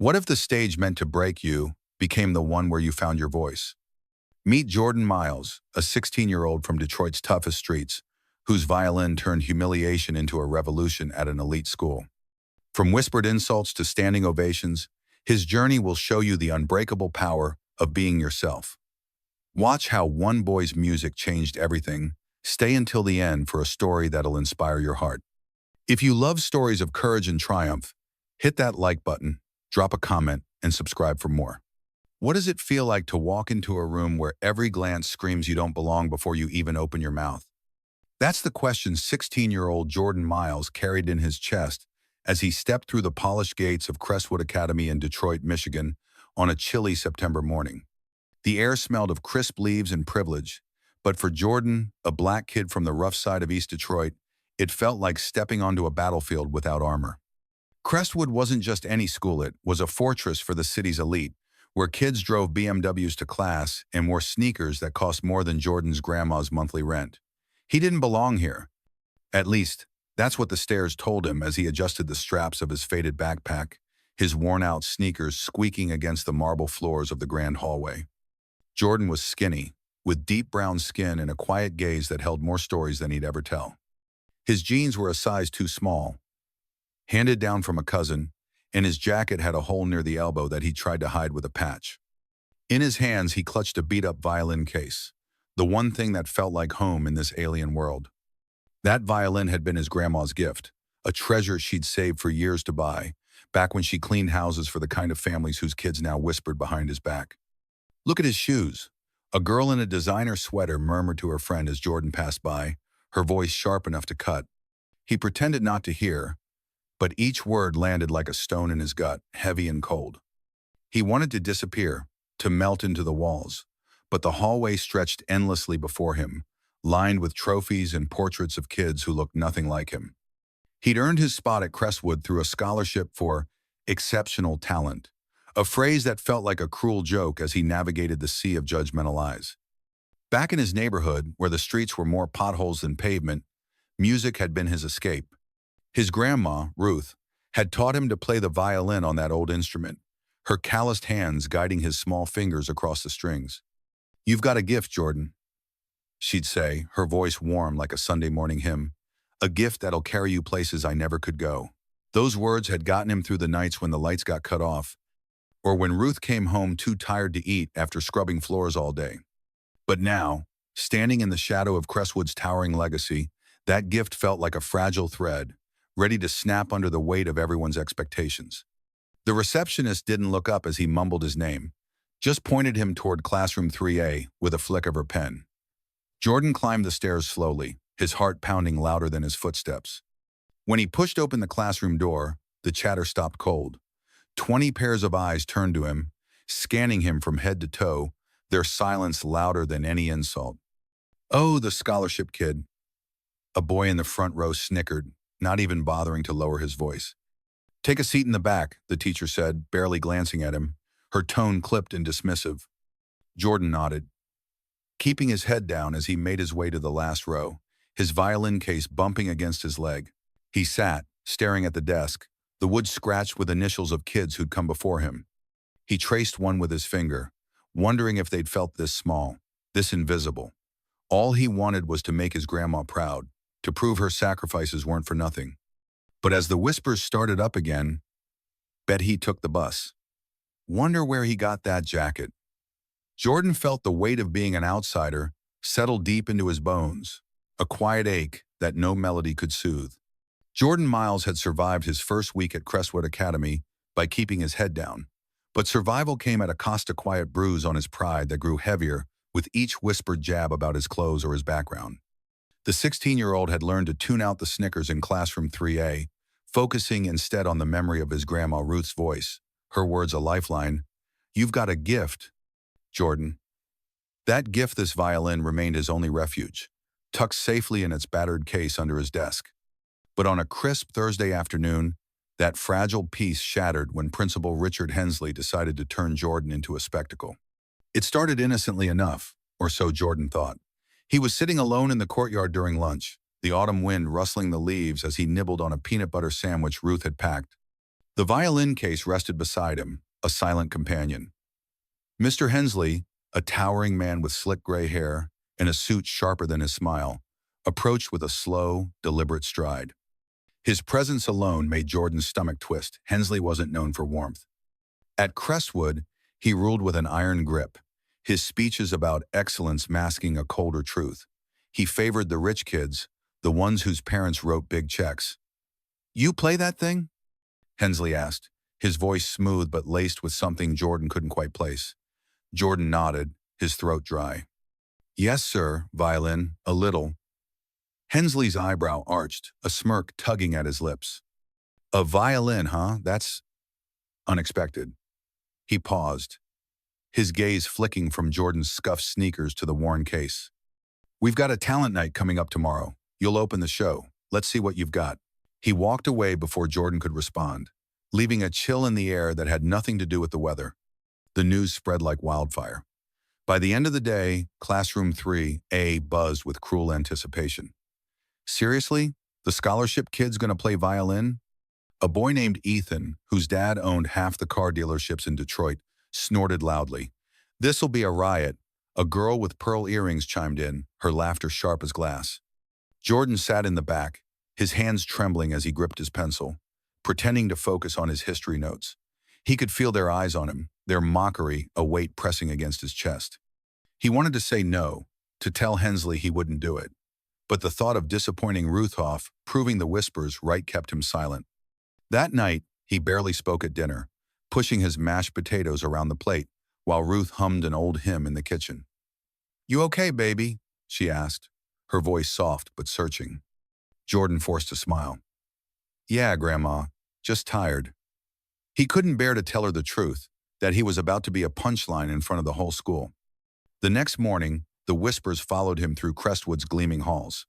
What if the stage meant to break you became the one where you found your voice? Meet Jordan Miles, a 16-year-old from Detroit's toughest streets, whose violin turned humiliation into a revolution at an elite school. From whispered insults to standing ovations, his journey will show you the unbreakable power of being yourself. Watch how one boy's music changed everything. Stay until the end for a story that'll inspire your heart. If you love stories of courage and triumph, hit that like button, drop a comment, and subscribe for more. What does it feel like to walk into a room where every glance screams you don't belong before you even open your mouth? That's the question 16-year-old Jordan Miles carried in his chest as he stepped through the polished gates of Crestwood Academy in Detroit, Michigan, on a chilly September morning. The air smelled of crisp leaves and privilege, but for Jordan, a black kid from the rough side of East Detroit, it felt like stepping onto a battlefield without armor. Crestwood wasn't just any school, it was a fortress for the city's elite, where kids drove BMWs to class and wore sneakers that cost more than Jordan's grandma's monthly rent. He didn't belong here. At least, that's what the stairs told him as he adjusted the straps of his faded backpack, his worn-out sneakers squeaking against the marble floors of the grand hallway. Jordan was skinny, with deep brown skin and a quiet gaze that held more stories than he'd ever tell. His jeans were a size too small, handed down from a cousin, and his jacket had a hole near the elbow that he tried to hide with a patch. In his hands, he clutched a beat-up violin case, the one thing that felt like home in this alien world. That violin had been his grandma's gift, a treasure she'd saved for years to buy, back when she cleaned houses for the kind of families whose kids now whispered behind his back. "Look at his shoes." A girl in a designer sweater murmured to her friend as Jordan passed by, her voice sharp enough to cut. He pretended not to hear, but each word landed like a stone in his gut, heavy and cold. He wanted to disappear, to melt into the walls, but the hallway stretched endlessly before him, lined with trophies and portraits of kids who looked nothing like him. He'd earned his spot at Crestwood through a scholarship for exceptional talent, a phrase that felt like a cruel joke as he navigated the sea of judgmental eyes. Back in his neighborhood, where the streets were more potholes than pavement, music had been his escape. His grandma, Ruth, had taught him to play the violin on that old instrument, her calloused hands guiding his small fingers across the strings. "You've got a gift, Jordan," she'd say, her voice warm like a Sunday morning hymn. "A gift that'll carry you places I never could go." Those words had gotten him through the nights when the lights got cut off, or when Ruth came home too tired to eat after scrubbing floors all day. But now, standing in the shadow of Crestwood's towering legacy, that gift felt like a fragile thread, ready to snap under the weight of everyone's expectations. The receptionist didn't look up as he mumbled his name, just pointed him toward classroom 3A with a flick of her pen. Jordan climbed the stairs slowly, his heart pounding louder than his footsteps. When he pushed open the classroom door, the chatter stopped cold. 20 pairs of eyes turned to him, scanning him from head to toe, their silence louder than any insult. "Oh, the scholarship kid." A boy in the front row snickered, not even bothering to lower his voice. "Take a seat in the back," the teacher said, barely glancing at him, her tone clipped and dismissive. Jordan nodded, keeping his head down as he made his way to the last row, his violin case bumping against his leg. He sat, staring at the desk, the wood scratched with initials of kids who'd come before him. He traced one with his finger, wondering if they'd felt this small, this invisible. All he wanted was to make his grandma proud, to prove her sacrifices weren't for nothing. But as the whispers started up again, "Bet he took the bus. Wonder where he got that jacket." Jordan felt the weight of being an outsider settle deep into his bones, a quiet ache that no melody could soothe. Jordan Miles had survived his first week at Crestwood Academy by keeping his head down, but survival came at a cost, a quiet bruise on his pride that grew heavier with each whispered jab about his clothes or his background. The 16-year-old had learned to tune out the snickers in classroom 3A, focusing instead on the memory of his grandma Ruth's voice, her words a lifeline. "You've got a gift, Jordan." That gift, this violin, remained his only refuge, tucked safely in its battered case under his desk. But on a crisp Thursday afternoon, that fragile piece shattered when Principal Richard Hensley decided to turn Jordan into a spectacle. It started innocently enough, or so Jordan thought. He was sitting alone in the courtyard during lunch, the autumn wind rustling the leaves as he nibbled on a peanut butter sandwich Ruth had packed. The violin case rested beside him, a silent companion. Mr. Hensley, a towering man with slick gray hair and a suit sharper than his smile, approached with a slow, deliberate stride. His presence alone made Jordan's stomach twist. Hensley wasn't known for warmth. At Crestwood, he ruled with an iron grip, his speeches about excellence masking a colder truth. He favored the rich kids, the ones whose parents wrote big checks. "You play that thing?" Hensley asked, his voice smooth but laced with something Jordan couldn't quite place. Jordan nodded, his throat dry. "Yes, sir, violin, a little." Hensley's eyebrow arched, a smirk tugging at his lips. "A violin, huh? That's unexpected." He paused, his gaze flicking from Jordan's scuffed sneakers to the worn case. "We've got a talent night coming up tomorrow. You'll open the show. Let's see what you've got." He walked away before Jordan could respond, leaving a chill in the air that had nothing to do with the weather. The news spread like wildfire. By the end of the day, Classroom 3A buzzed with cruel anticipation. Seriously? The scholarship kid's gonna play violin? A boy named Ethan, whose dad owned half the car dealerships in Detroit, snorted loudly. "This'll be a riot." A girl with pearl earrings chimed in, her laughter sharp as glass. Jordan sat in the back, his hands trembling as he gripped his pencil, pretending to focus on his history notes. He could feel their eyes on him, their mockery, a weight pressing against his chest. He wanted to say no, to tell Hensley he wouldn't do it. But the thought of disappointing Ruthoff, proving the whispers right, kept him silent. That night, he barely spoke at dinner, pushing his mashed potatoes around the plate, while Ruth hummed an old hymn in the kitchen. "You okay, baby?" she asked, her voice soft but searching. Jordan forced a smile. "Yeah, Grandma, just tired." He couldn't bear to tell her the truth, that he was about to be a punchline in front of the whole school. The next morning, the whispers followed him through Crestwood's gleaming halls.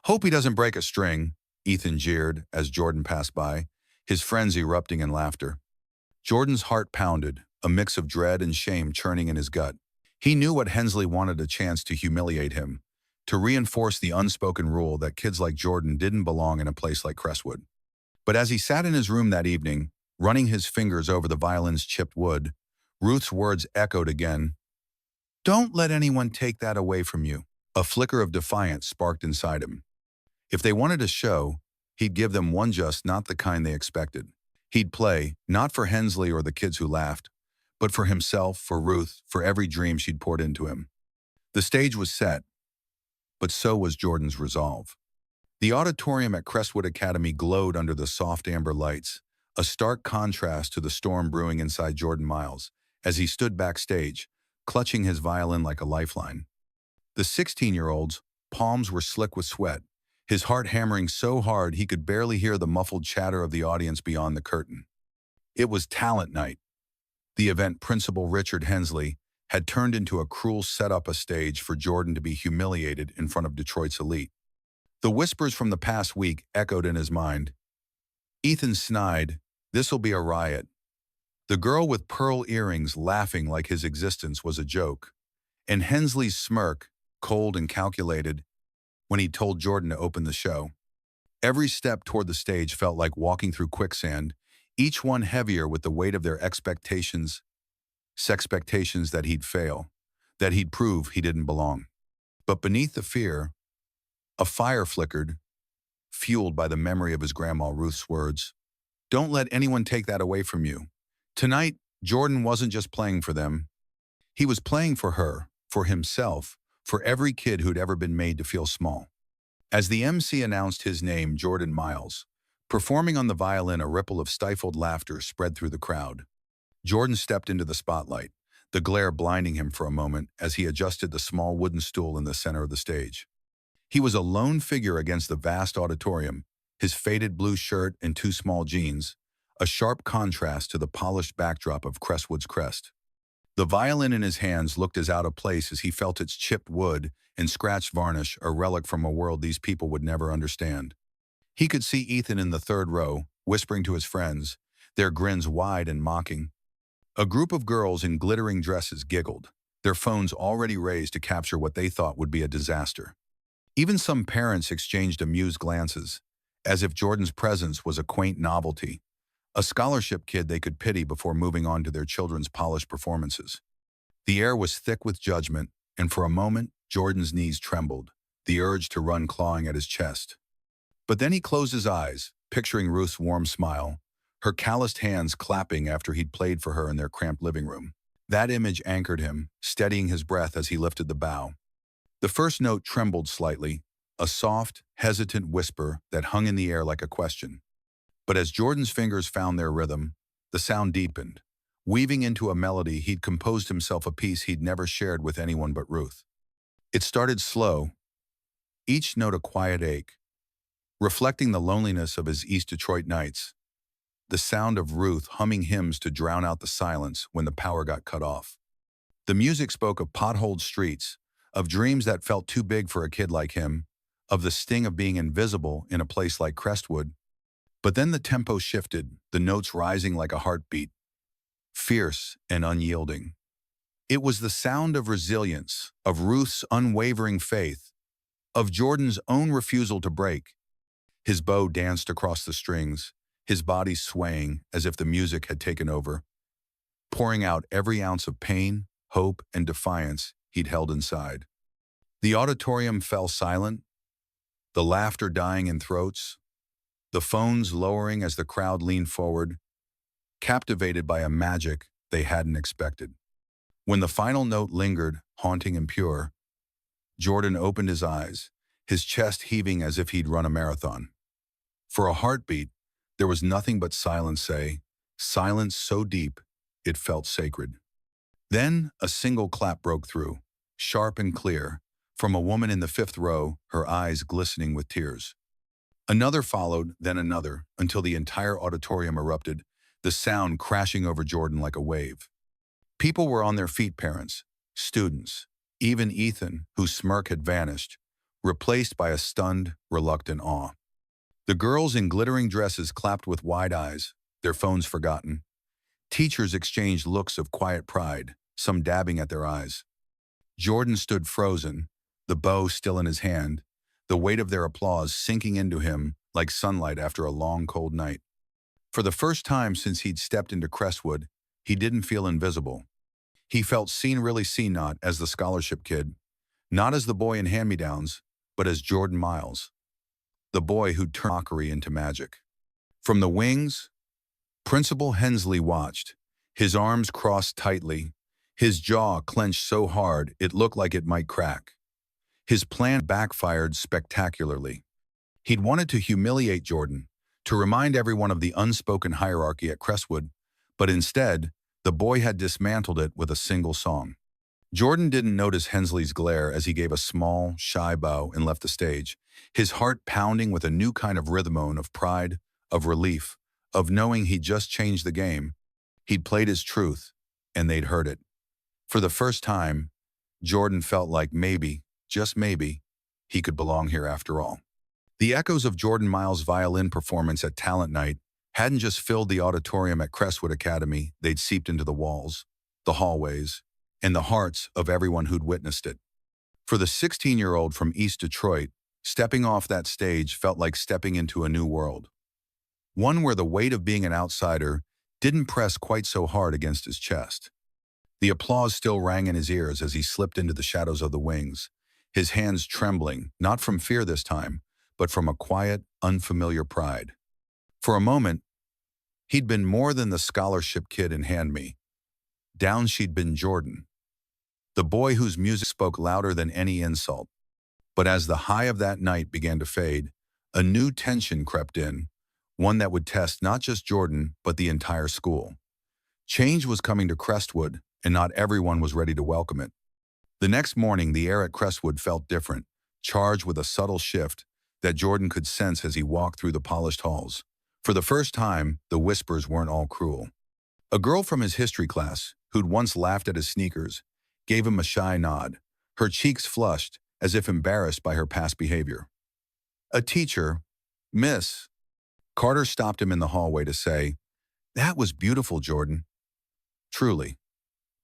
"Hope he doesn't break a string," Ethan jeered as Jordan passed by, his friends erupting in laughter. Jordan's heart pounded, a mix of dread and shame churning in his gut. He knew what Hensley wanted, a chance to humiliate him, to reinforce the unspoken rule that kids like Jordan didn't belong in a place like Crestwood. But as he sat in his room that evening, running his fingers over the violin's chipped wood, Ruth's words echoed again. "Don't let anyone take that away from you." A flicker of defiance sparked inside him. If they wanted a show, he'd give them one, just not the kind they expected. He'd play, not for Hensley or the kids who laughed, but for himself, for Ruth, for every dream she'd poured into him. The stage was set, but so was Jordan's resolve. The auditorium at Crestwood Academy glowed under the soft amber lights, a stark contrast to the storm brewing inside Jordan Miles, as he stood backstage, clutching his violin like a lifeline. The 16-year-old's palms were slick with sweat, his heart hammering so hard he could barely hear the muffled chatter of the audience beyond the curtain. It was talent night. The event principal, Richard Hensley, had turned into a cruel setup, a stage for Jordan to be humiliated in front of Detroit's elite. The whispers from the past week echoed in his mind. Ethan snide, "This'll be a riot." The girl with pearl earrings laughing like his existence was a joke. And Hensley's smirk, cold and calculated, when he told Jordan to open the show. Every step toward the stage felt like walking through quicksand, each one heavier with the weight of their expectations that he'd fail, that he'd prove he didn't belong. But beneath the fear, a fire flickered, fueled by the memory of his grandma Ruth's words. "Don't let anyone take that away from you." Tonight, Jordan wasn't just playing for them. He was playing for her, for himself, for every kid who'd ever been made to feel small. As the MC announced his name, Jordan Miles, performing on the violin, a ripple of stifled laughter spread through the crowd. Jordan stepped into the spotlight, the glare blinding him for a moment as he adjusted the small wooden stool in the center of the stage. He was a lone figure against the vast auditorium, his faded blue shirt and two small jeans, a sharp contrast to the polished backdrop of Crestwood's crest. The violin in his hands looked as out of place as he felt its chipped wood and scratched varnish, a relic from a world these people would never understand. He could see Ethan in the third row, whispering to his friends, their grins wide and mocking. A group of girls in glittering dresses giggled, their phones already raised to capture what they thought would be a disaster. Even some parents exchanged amused glances, as if Jordan's presence was a quaint novelty, a scholarship kid they could pity before moving on to their children's polished performances. The air was thick with judgment, and for a moment, Jordan's knees trembled, the urge to run clawing at his chest. But then he closed his eyes, picturing Ruth's warm smile, her calloused hands clapping after he'd played for her in their cramped living room. That image anchored him, steadying his breath as he lifted the bow. The first note trembled slightly, a soft, hesitant whisper that hung in the air like a question. But as Jordan's fingers found their rhythm, the sound deepened, weaving into a melody he'd composed himself a piece he'd never shared with anyone but Ruth. It started slow, each note a quiet ache, reflecting the loneliness of his East Detroit nights, the sound of Ruth humming hymns to drown out the silence when the power got cut off. The music spoke of potholed streets, of dreams that felt too big for a kid like him, of the sting of being invisible in a place like Crestwood. But then the tempo shifted, the notes rising like a heartbeat, fierce and unyielding. It was the sound of resilience, of Ruth's unwavering faith, of Jordan's own refusal to break. His bow danced across the strings, his body swaying as if the music had taken over, pouring out every ounce of pain, hope, and defiance he'd held inside. The auditorium fell silent, the laughter dying in throats, the phones lowering as the crowd leaned forward, captivated by a magic they hadn't expected. When the final note lingered, haunting and pure, Jordan opened his eyes, his chest heaving as if he'd run a marathon. For a heartbeat, there was nothing but silence, silence so deep it felt sacred. Then a single clap broke through, sharp and clear, from a woman in the fifth row, her eyes glistening with tears. Another followed, then another, until the entire auditorium erupted, the sound crashing over Jordan like a wave. People were on their feet, parents, students, even Ethan, whose smirk had vanished, replaced by a stunned, reluctant awe. The girls in glittering dresses clapped with wide eyes, their phones forgotten. Teachers exchanged looks of quiet pride, some dabbing at their eyes. Jordan stood frozen, the bow still in his hand, the weight of their applause sinking into him like sunlight after a long, cold night. For the first time since he'd stepped into Crestwood, he didn't feel invisible. He felt seen, really seen, not as the scholarship kid, not as the boy in hand-me-downs, but as Jordan Miles, the boy who'd turned mockery into magic. From the wings, Principal Hensley watched, his arms crossed tightly, his jaw clenched so hard it looked like it might crack. His plan backfired spectacularly. He'd wanted to humiliate Jordan, to remind everyone of the unspoken hierarchy at Crestwood, but instead, the boy had dismantled it with a single song. Jordan didn't notice Hensley's glare as he gave a small, shy bow and left the stage, his heart pounding with a new kind of rhythmone of pride, of relief, of knowing he'd just changed the game. He'd played his truth, and they'd heard it. For the first time, Jordan felt like maybe, just maybe, he could belong here after all. The echoes of Jordan Miles' violin performance at Talent Night hadn't just filled the auditorium at Crestwood Academy, they'd seeped into the walls, the hallways, and the hearts of everyone who'd witnessed it. For the 16-year-old from East Detroit, stepping off that stage felt like stepping into a new world. One where the weight of being an outsider didn't press quite so hard against his chest. The applause still rang in his ears as he slipped into the shadows of the wings, his hands trembling, not from fear this time, but from a quiet, unfamiliar pride. For a moment, he'd been more than the scholarship kid in Hand Me. Down she'd been Jordan, the boy whose music spoke louder than any insult. But as the high of that night began to fade, a new tension crept in, one that would test not just Jordan, but the entire school. Change was coming to Crestwood, and not everyone was ready to welcome it. The next morning, the air at Crestwood felt different, charged with a subtle shift that Jordan could sense as he walked through the polished halls. For the first time, the whispers weren't all cruel. A girl from his history class, who'd once laughed at his sneakers, gave him a shy nod, her cheeks flushed as if embarrassed by her past behavior. A teacher, Miss Carter, stopped him in the hallway to say, "That was beautiful, Jordan." Truly.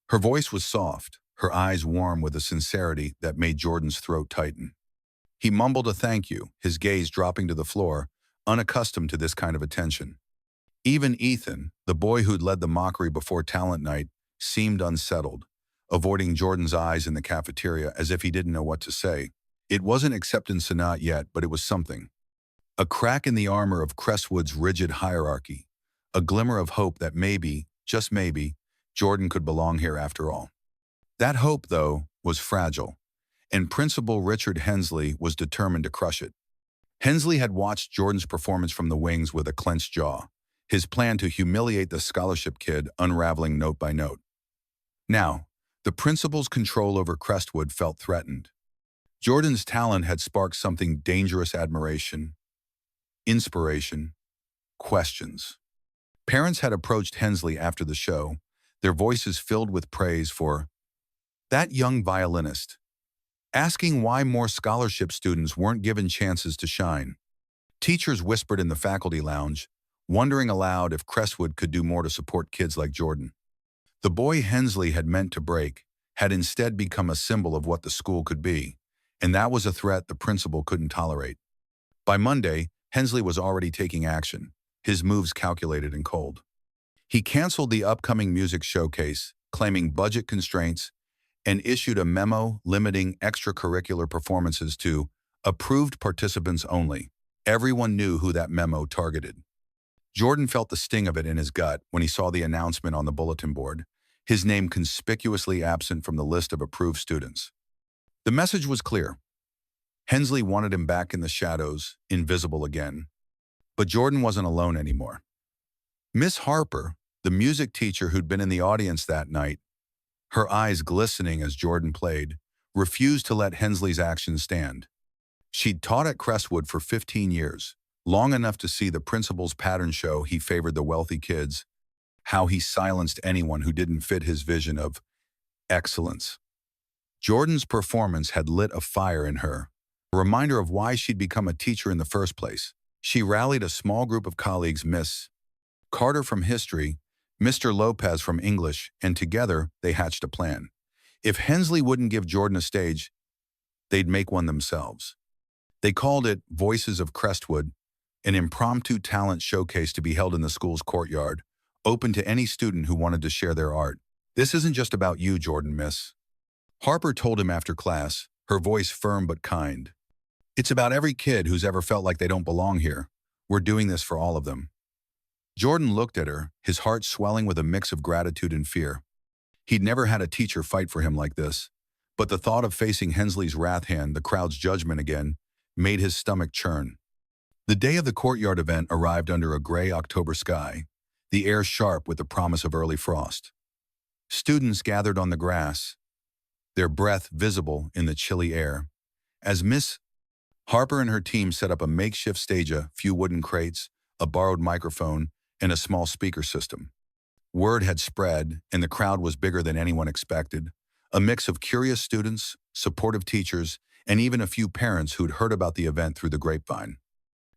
Her voice was soft, her eyes warm with a sincerity that made Jordan's throat tighten. He mumbled a thank you, his gaze dropping to the floor, unaccustomed to this kind of attention. Even Ethan, the boy who'd led the mockery before talent night, seemed unsettled, avoiding Jordan's eyes in the cafeteria as if he didn't know what to say. It wasn't acceptance not yet, but it was something. A crack in the armor of Crestwood's rigid hierarchy. A glimmer of hope that maybe, just maybe, Jordan could belong here after all. That hope, though, was fragile, and Principal Richard Hensley was determined to crush it. Hensley had watched Jordan's performance from the wings with a clenched jaw, his plan to humiliate the scholarship kid unraveling note by note. Now, the principal's control over Crestwood felt threatened. Jordan's talent had sparked something dangerous: admiration, inspiration, questions. Parents had approached Hensley after the show, their voices filled with praise for that young violinist, asking why more scholarship students weren't given chances to shine. Teachers whispered in the faculty lounge, wondering aloud if Crestwood could do more to support kids like Jordan. The boy Hensley had meant to break had instead become a symbol of what the school could be, and that was a threat the principal couldn't tolerate. By Monday, Hensley was already taking action, his moves calculated and cold. He canceled the upcoming music showcase, claiming budget constraints, and issued a memo limiting extracurricular performances to approved participants only. Everyone knew who that memo targeted. Jordan felt the sting of it in his gut when he saw the announcement on the bulletin board, his name conspicuously absent from the list of approved students. The message was clear. Hensley wanted him back in the shadows, invisible again. But Jordan wasn't alone anymore. Miss Harper, the music teacher who'd been in the audience that night, her eyes glistening as Jordan played, refused to let Hensley's actions stand. She'd taught at Crestwood for 15 years, long enough to see the principal's pattern show he favored the wealthy kids, how he silenced anyone who didn't fit his vision of excellence. Jordan's performance had lit a fire in her, a reminder of why she'd become a teacher in the first place. She rallied a small group of colleagues, Miss Carter from history, Mr. Lopez from English, and together they hatched a plan. If Hensley wouldn't give Jordan a stage, they'd make one themselves. They called it Voices of Crestwood, an impromptu talent showcase to be held in the school's courtyard, open to any student who wanted to share their art. "This isn't just about you, Jordan, miss," Harper told him after class, her voice firm but kind. "It's about every kid who's ever felt like they don't belong here. We're doing this for all of them." Jordan looked at her, his heart swelling with a mix of gratitude and fear. He'd never had a teacher fight for him like this, but the thought of facing Hensley's wrath hand, the crowd's judgment again, made his stomach churn. The day of the courtyard event arrived under a gray October sky, the air sharp with the promise of early frost. Students gathered on the grass, their breath visible in the chilly air, as Miss Harper and her team set up a makeshift stage, a few wooden crates, a borrowed microphone, and a small speaker system. Word had spread, and the crowd was bigger than anyone expected, a mix of curious students, supportive teachers, and even a few parents who'd heard about the event through the grapevine.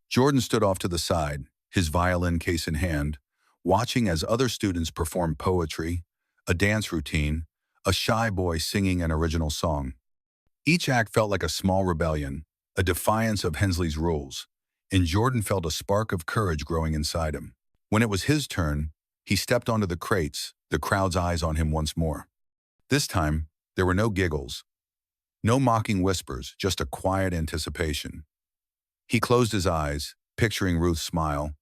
Jordan stood off to the side, his violin case in hand, watching as other students performed poetry, a dance routine, a shy boy singing an original song. Each act felt like a small rebellion, a defiance of Hensley's rules, and Jordan felt a spark of courage growing inside him. When it was his turn, he stepped onto the crates, the crowd's eyes on him once more. This time, there were no giggles, no mocking whispers, just a quiet anticipation. He closed his eyes, picturing Ruth's smile,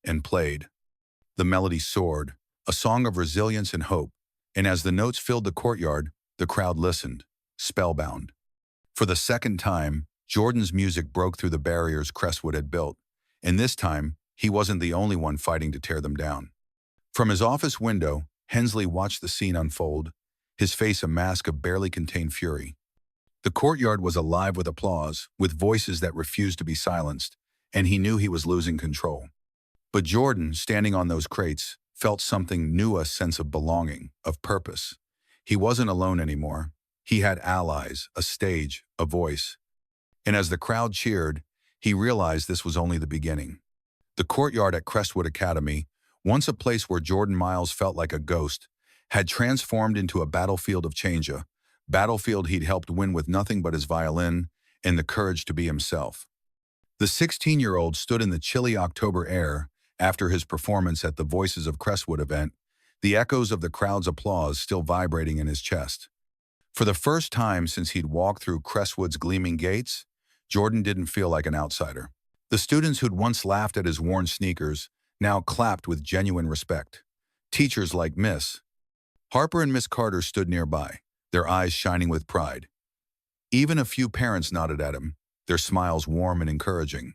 and played. The melody soared, a song of resilience and hope, and as the notes filled the courtyard, the crowd listened, spellbound. For the second time, Jordan's music broke through the barriers Crestwood had built, and this time, he wasn't the only one fighting to tear them down. From his office window, Hensley watched the scene unfold, his face a mask of barely contained fury. The courtyard was alive with applause, with voices that refused to be silenced, and he knew he was losing control. But Jordan, standing on those crates, felt something new, a sense of belonging, of purpose. He wasn't alone anymore. He had allies, a stage, a voice. And as the crowd cheered, he realized this was only the beginning. The courtyard at Crestwood Academy, once a place where Jordan Miles felt like a ghost, had transformed into a battlefield of change, a battlefield he'd helped win with nothing but his violin and the courage to be himself. The 16-year-old stood in the chilly October air, After his performance at the Voices of Crestwood event, the echoes of the crowd's applause still vibrating in his chest. For the first time since he'd walked through Crestwood's gleaming gates, Jordan didn't feel like an outsider. The students who'd once laughed at his worn sneakers now clapped with genuine respect. Teachers like Miss Harper and Miss Carter stood nearby, their eyes shining with pride. Even a few parents nodded at him, their smiles warm and encouraging.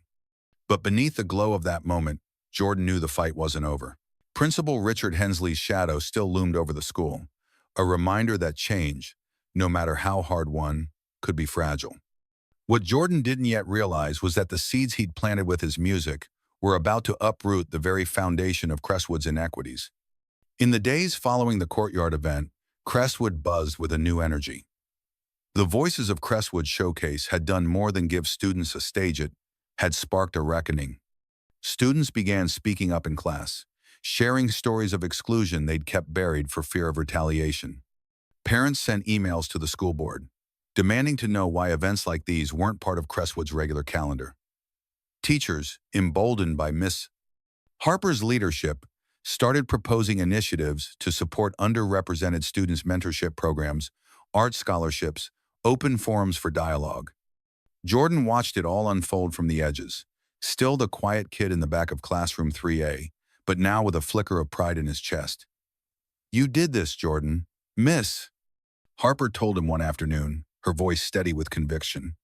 But beneath the glow of that moment, Jordan knew the fight wasn't over. Principal Richard Hensley's shadow still loomed over the school, a reminder that change, no matter how hard won, could be fragile. What Jordan didn't yet realize was that the seeds he'd planted with his music were about to uproot the very foundation of Crestwood's inequities. In the days following the courtyard event, Crestwood buzzed with a new energy. The Voices of Crestwood showcase had done more than give students a stage, it had sparked a reckoning. Students began speaking up in class, sharing stories of exclusion they'd kept buried for fear of retaliation. Parents sent emails to the school board, demanding to know why events like these weren't part of Crestwood's regular calendar. Teachers, emboldened by Miss Harper's leadership, started proposing initiatives to support underrepresented students' mentorship programs, art scholarships, open forums for dialogue. Jordan watched it all unfold from the edges, still the quiet kid in the back of classroom 3A, but now with a flicker of pride in his chest. "You did this, Jordan." Miss Harper told him one afternoon, her voice steady with conviction.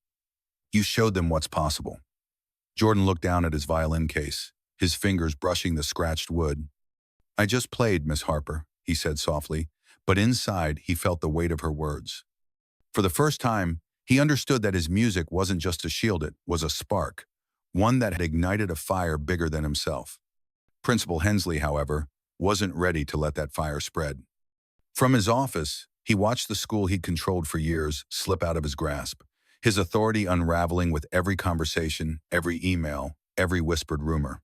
"You showed them what's possible." Jordan looked down at his violin case, his fingers brushing the scratched wood. "I just played, Miss Harper," he said softly, but inside he felt the weight of her words. For the first time, he understood that his music wasn't just a shield, it was a spark, one that had ignited a fire bigger than himself. Principal Hensley, however, wasn't ready to let that fire spread. From his office, he watched the school he'd controlled for years slip out of his grasp, his authority unraveling with every conversation, every email, every whispered rumor.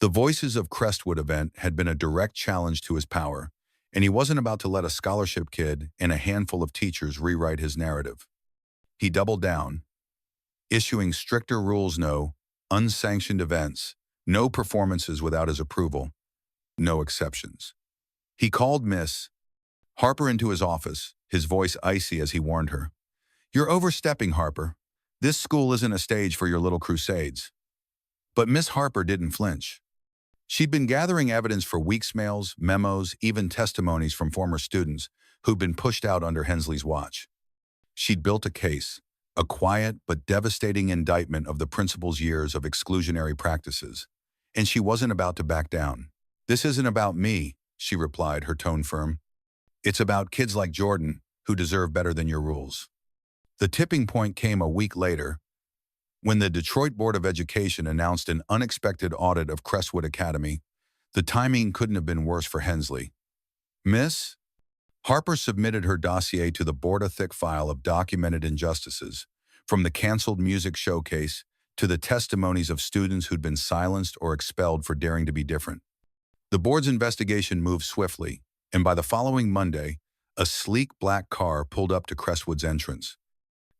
The Voices of Crestwood event had been a direct challenge to his power, and he wasn't about to let a scholarship kid and a handful of teachers rewrite his narrative. He doubled down, issuing stricter rules: no unsanctioned events, no performances without his approval, no exceptions. He called Miss Harper into his office, his voice icy as he warned her. "You're overstepping, Harper. This school isn't a stage for your little crusades." But Miss Harper didn't flinch. She'd been gathering evidence for weeks, mails, memos, even testimonies from former students who'd been pushed out under Hensley's watch. She'd built a case, a quiet but devastating indictment of the principal's years of exclusionary practices, and she wasn't about to back down. "This isn't about me," she replied, her tone firm. "It's about kids like Jordan who deserve better than your rules." The tipping point came a week later, when the Detroit Board of Education announced an unexpected audit of Crestwood Academy. The timing couldn't have been worse for Hensley. Miss Harper submitted her dossier to the board, a thick file of documented injustices, from the canceled music showcase to the testimonies of students who'd been silenced or expelled for daring to be different. The board's investigation moved swiftly, and by the following Monday, a sleek black car pulled up to Crestwood's entrance.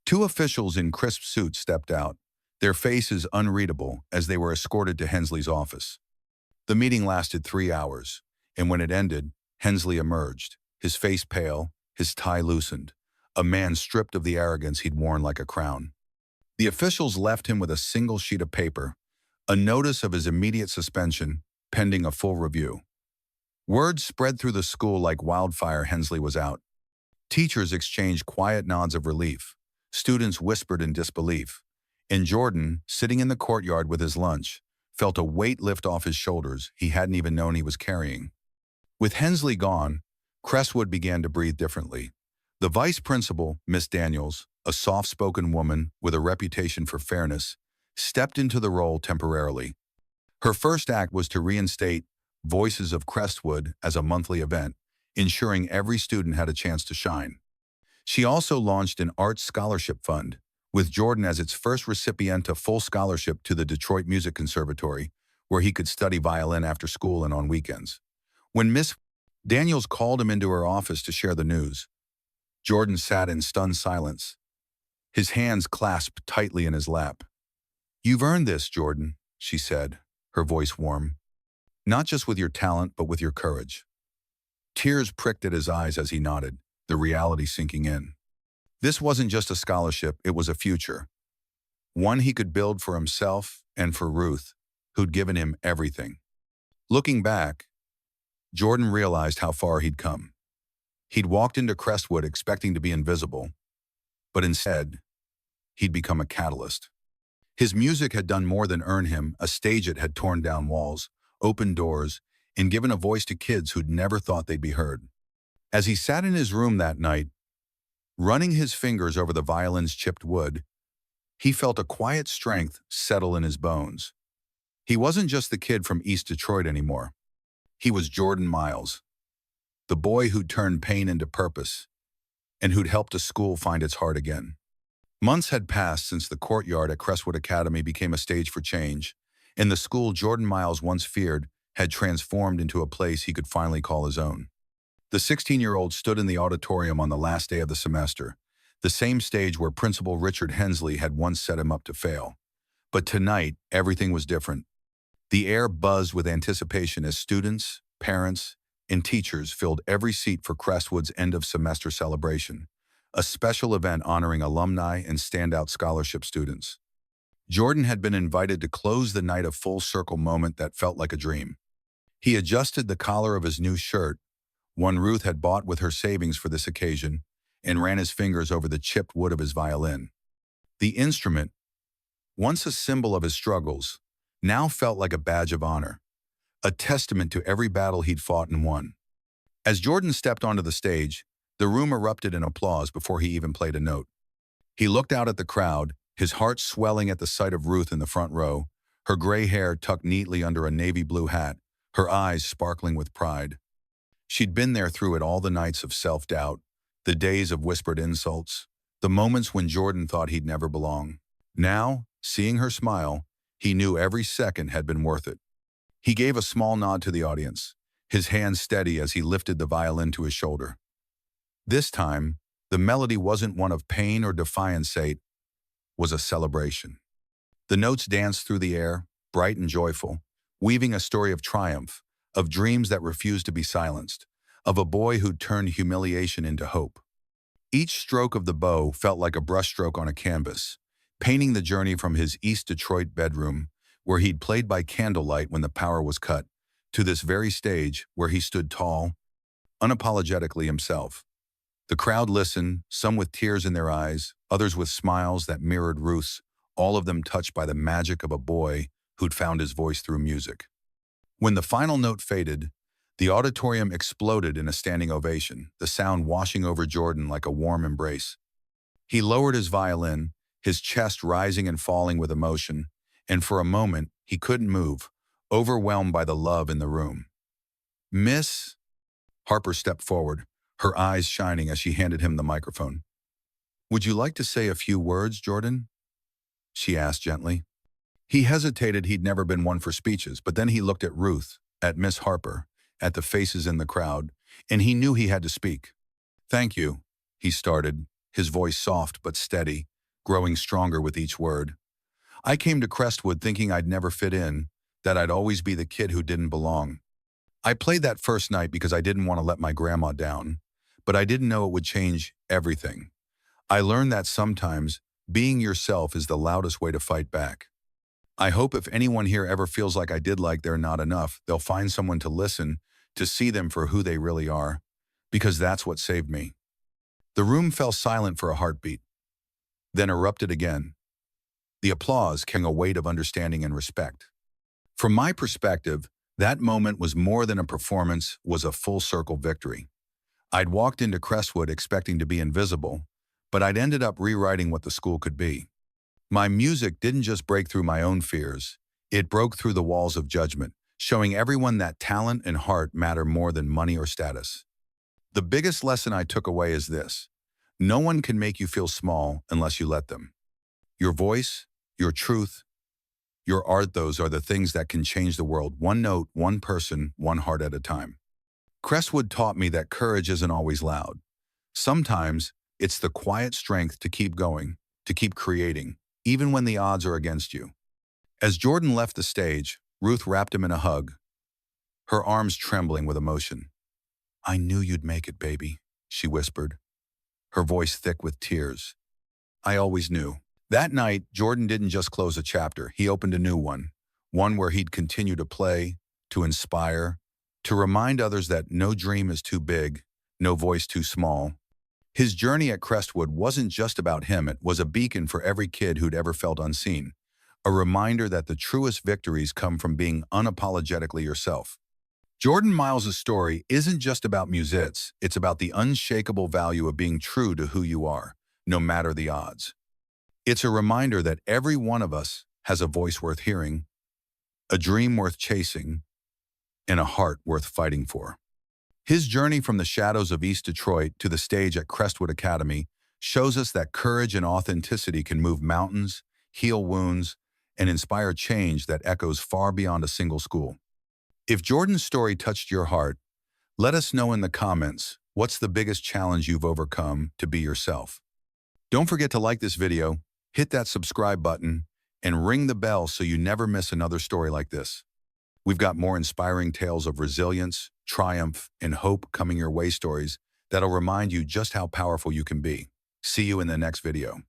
Two officials in crisp suits stepped out, their faces unreadable as they were escorted to Hensley's office. The meeting lasted 3 hours, and when it ended, Hensley emerged, his face pale, his tie loosened, a man stripped of the arrogance he'd worn like a crown. The officials left him with a single sheet of paper, a notice of his immediate suspension, pending a full review. Word spread through the school like wildfire: Hensley was out. Teachers exchanged quiet nods of relief. Students whispered in disbelief. And Jordan, sitting in the courtyard with his lunch, felt a weight lift off his shoulders he hadn't even known he was carrying. With Hensley gone, Crestwood began to breathe differently. The vice principal, Miss Daniels, a soft-spoken woman with a reputation for fairness, stepped into the role temporarily. Her first act was to reinstate Voices of Crestwood as a monthly event, ensuring every student had a chance to shine. She also launched an arts scholarship fund, with Jordan as its first recipient of full scholarship to the Detroit Music Conservatory, where he could study violin after school and on weekends. When Miss Daniels called him into her office to share the news, Jordan sat in stunned silence, his hands clasped tightly in his lap. "You've earned this, Jordan," she said, her voice warm. Not just with your talent, but with your courage. Tears pricked at his eyes as he nodded, the reality sinking in. This wasn't just a scholarship, it was a future. One he could build for himself and for Ruth, who'd given him everything. Looking back, Jordan realized how far he'd come. He'd walked into Crestwood expecting to be invisible, but instead, he'd become a catalyst. His music had done more than earn him a stage. It had torn down walls, opened doors, and given a voice to kids who'd never thought they'd be heard. As he sat in his room that night, running his fingers over the violin's chipped wood, he felt a quiet strength settle in his bones. He wasn't just the kid from East Detroit anymore. He was Jordan Miles, the boy who'd turned pain into purpose and who'd helped a school find its heart again. Months had passed since the courtyard at Crestwood Academy became a stage for change, and the school Jordan Miles once feared had transformed into a place he could finally call his own. The 16-year-old stood in the auditorium on the last day of the semester, the same stage where Principal Richard Hensley had once set him up to fail. But tonight, everything was different. The air buzzed with anticipation as students, parents, and teachers filled every seat for Crestwood's end-of-semester celebration, a special event honoring alumni and standout scholarship students. Jordan had been invited to close the night, a full-circle moment that felt like a dream. He adjusted the collar of his new shirt, one Ruth had bought with her savings for this occasion, and ran his fingers over the chipped wood of his violin. The instrument, once a symbol of his struggles, now felt like a badge of honor, a testament to every battle he'd fought and won. As Jordan stepped onto the stage, the room erupted in applause before he even played a note. He looked out at the crowd, his heart swelling at the sight of Ruth in the front row, her gray hair tucked neatly under a navy blue hat, her eyes sparkling with pride. She'd been there through it all, the nights of self-doubt, the days of whispered insults, the moments when Jordan thought he'd never belong. Now, seeing her smile, he knew every second had been worth it. He gave a small nod to the audience, his hand steady as he lifted the violin to his shoulder. This time, the melody wasn't one of pain or defiance, it was a celebration. The notes danced through the air, bright and joyful, weaving a story of triumph, of dreams that refused to be silenced, of a boy who'd turned humiliation into hope. Each stroke of the bow felt like a brushstroke on a canvas, painting the journey from his East Detroit bedroom, where he'd played by candlelight when the power was cut, to this very stage where he stood tall, unapologetically himself. The crowd listened, some with tears in their eyes, others with smiles that mirrored Ruth's, all of them touched by the magic of a boy who'd found his voice through music. When the final note faded, the auditorium exploded in a standing ovation, the sound washing over Jordan like a warm embrace. He lowered his violin, his chest rising and falling with emotion, and for a moment, he couldn't move, overwhelmed by the love in the room. "Miss," Harper stepped forward, her eyes shining as she handed him the microphone. "Would you like to say a few words, Jordan?" she asked gently. He hesitated. He'd never been one for speeches, but then he looked at Ruth, at Miss Harper, at the faces in the crowd, and he knew he had to speak. "Thank you," he started, his voice soft but steady, growing stronger with each word. "I came to Crestwood thinking I'd never fit in, that I'd always be the kid who didn't belong. I played that first night because I didn't want to let my grandma down, but I didn't know it would change everything. I learned that sometimes being yourself is the loudest way to fight back. I hope if anyone here ever feels like I did, like they're not enough, they'll find someone to listen, to see them for who they really are, because that's what saved me." The room fell silent for a heartbeat, then erupted again. The applause carrying a weight of understanding and respect. From my perspective, that moment was more than a performance, was a full-circle victory. I'd walked into Crestwood expecting to be invisible, but I'd ended up rewriting what the school could be. My music didn't just break through my own fears, it broke through the walls of judgment, showing everyone that talent and heart matter more than money or status. The biggest lesson I took away is this: no one can make you feel small unless you let them. Your voice, your truth, your art, those are the things that can change the world, one note, one person, one heart at a time. Crestwood taught me that courage isn't always loud. Sometimes it's the quiet strength to keep going, to keep creating, even when the odds are against you. As Jordan left the stage, Ruth wrapped him in a hug. her arms trembling with emotion. "I knew you'd make it, baby," she whispered, her voice thick with tears. "I always knew." That night, Jordan didn't just close a chapter, he opened a new one where he'd continue to play, to inspire, to remind others that no dream is too big, no voice too small. His journey at Crestwood wasn't just about him, it was a beacon for every kid who'd ever felt unseen, a reminder that the truest victories come from being unapologetically yourself. Jordan Miles' story isn't just about musicians, it's about the unshakable value of being true to who you are, no matter the odds. It's a reminder that every one of us has a voice worth hearing, a dream worth chasing, and a heart worth fighting for. His journey from the shadows of East Detroit to the stage at Crestwood Academy shows us that courage and authenticity can move mountains, heal wounds, and inspire change that echoes far beyond a single school. If Jordan's story touched your heart, let us know in the comments what's the biggest challenge you've overcome to be yourself. Don't forget to like this video, hit that subscribe button, and ring the bell so you never miss another story like this. We've got more inspiring tales of resilience, triumph, and hope coming your way, stories that'll remind you just how powerful you can be. See you in the next video.